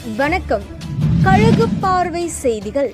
வணக்கம். கழுகு பார்வை செய்திகள்.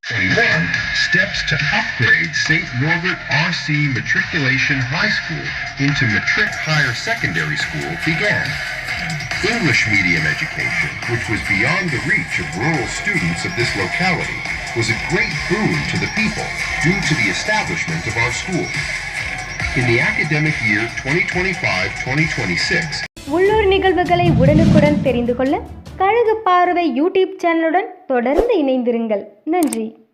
And then, steps to upgrade St. Norbert R.C. Matriculation High School into Matric Higher Secondary School began. English medium education, which was beyond the reach of rural students of this locality, was a great boon to the people due to the establishment of our school. In the academic year 2025-2026, உள்ளூர் நிகழ்வுகளை உடனுக்குடன் தெரிந்து கொள்ள கழுகு பார்வை YouTube சேனலுடன் தொடர்ந்து இணைந்திருங்கள். நன்றி.